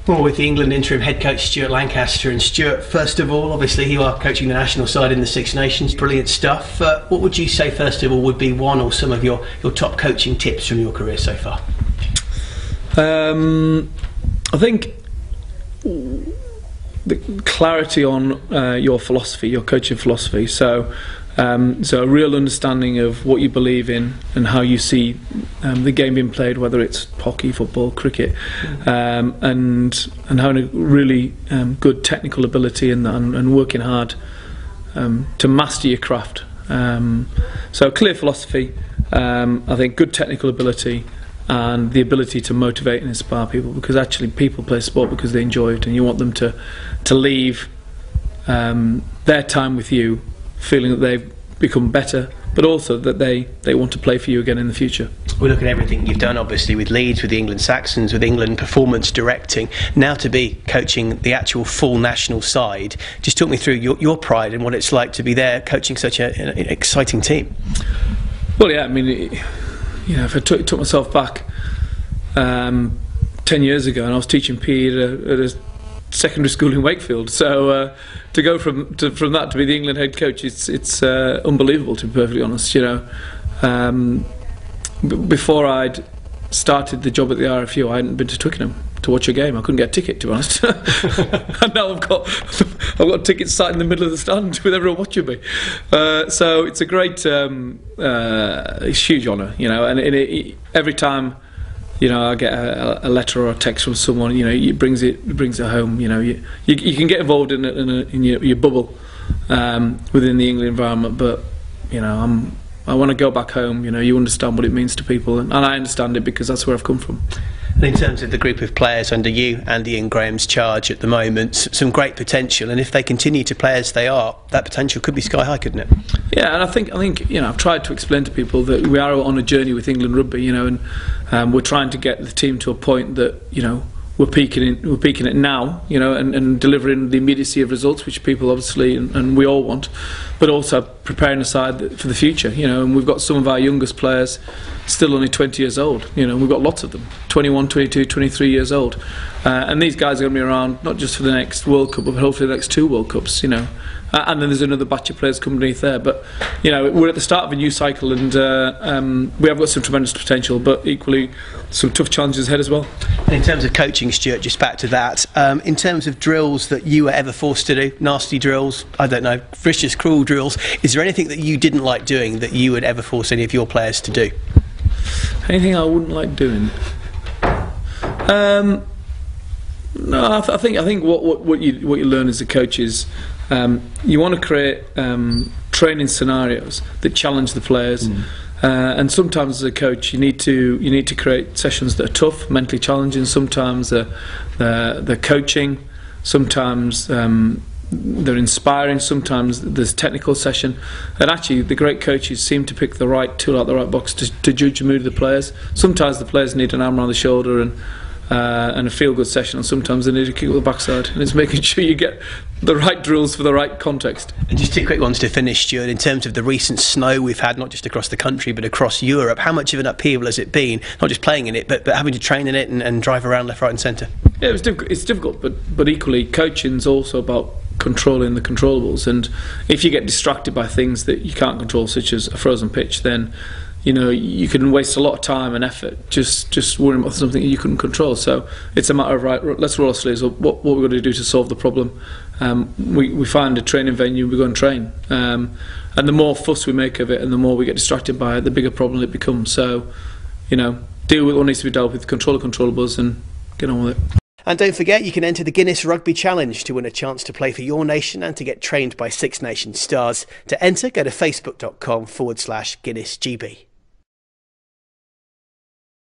Well, with the England interim head coach Stuart Lancaster. And Stuart, first of all, obviously you are coaching the national side in the Six Nations, brilliant stuff. What would you say first of all would be one or some of your top coaching tips from your career so far? I think the clarity on your philosophy, your coaching philosophy. So a real understanding of what you believe in and how you see the game being played, whether it's hockey, football, cricket, and having a really good technical ability and working hard to master your craft. So clear philosophy, I think good technical ability, and the ability to motivate and inspire people, because actually people play sport because they enjoy it, and you want them to leave their time with you feeling that they've become better, but also that they want to play for you again in the future. We look at everything you've done, obviously, with Leeds, with the England Saxons, with England performance directing, now to be coaching the actual full national side. Just talk me through your pride and what it's like to be there coaching such an exciting team. Well, yeah, I mean, if I took myself back 10 years ago, and I was teaching PE at a secondary school in Wakefield, so to go from that to be the England head coach, it's unbelievable, to be perfectly honest. Before I'd started the job at the RFU, I hadn't been to Twickenham to watch a game. I couldn't get a ticket, to be honest. And now I've got tickets sat in the middle of the stand with everyone watching me. So it's a great, it's a huge honour, and every time I get a letter or a text from someone, it brings it home. You can get involved in your bubble within the England environment, but I want to go back home. You understand what it means to people, and I understand it because that's where I've come from. And in terms of the group of players under you and Ian Graham's charge at the moment, some great potential, and if they continue to play as they are, that potential could be sky high, couldn't it? Yeah, and I think I've tried to explain to people that we are on a journey with England rugby, and we're trying to get the team to a point that we're peaking it now, and delivering the immediacy of results, which people obviously and we all want, but also preparing the side for the future. And we've got some of our youngest players still only 20 years old. We've got lots of them, 21, 22, 23 years old, and these guys are going to be around not just for the next World Cup, but hopefully the next 2 World Cups. And then there's another batch of players coming underneath there. But we're at the start of a new cycle, and we have got some tremendous potential, but equally some tough challenges ahead as well. And in terms of coaching, Stuart, just back to that, in terms of drills that you were ever forced to do, nasty drills, I don't know, vicious, cruel drills, is there anything that you didn't like doing that you would ever force any of your players to do? Anything I wouldn't like doing? No, I think what you learn as a coach is you want to create training scenarios that challenge the players, and sometimes as a coach you need to create sessions that are tough, mentally challenging. Sometimes they're coaching, sometimes they're inspiring, sometimes there's technical session, and actually the great coaches seem to pick the right tool out the right box to judge the mood of the players. Sometimes the players need an arm around the shoulder and a feel-good session, and sometimes they need a kick up the backside, and it's making sure you get the right drills for the right context. And just 2 quick ones to finish, Stuart. In terms of the recent snow we've had, not just across the country but across Europe, how much of an upheaval has it been, not just playing in it but having to train in it and drive around left, right and centre? Yeah, it's difficult, but equally coaching's also about controlling the controllables, and if you get distracted by things that you can't control, such as a frozen pitch, then you can waste a lot of time and effort just worrying about something that you couldn't control. So it's a matter of, right, let's roll our sleeves up. What we're going to do to solve the problem? We find a training venue, we go and train, and the more fuss we make of it and the more we get distracted by it, the bigger problem it becomes. So deal with what needs to be dealt with, control the controllables, and get on with it. And don't forget, you can enter the Guinness Rugby Challenge to win a chance to play for your nation and to get trained by Six Nations stars. To enter, go to facebook.com/GuinnessGB.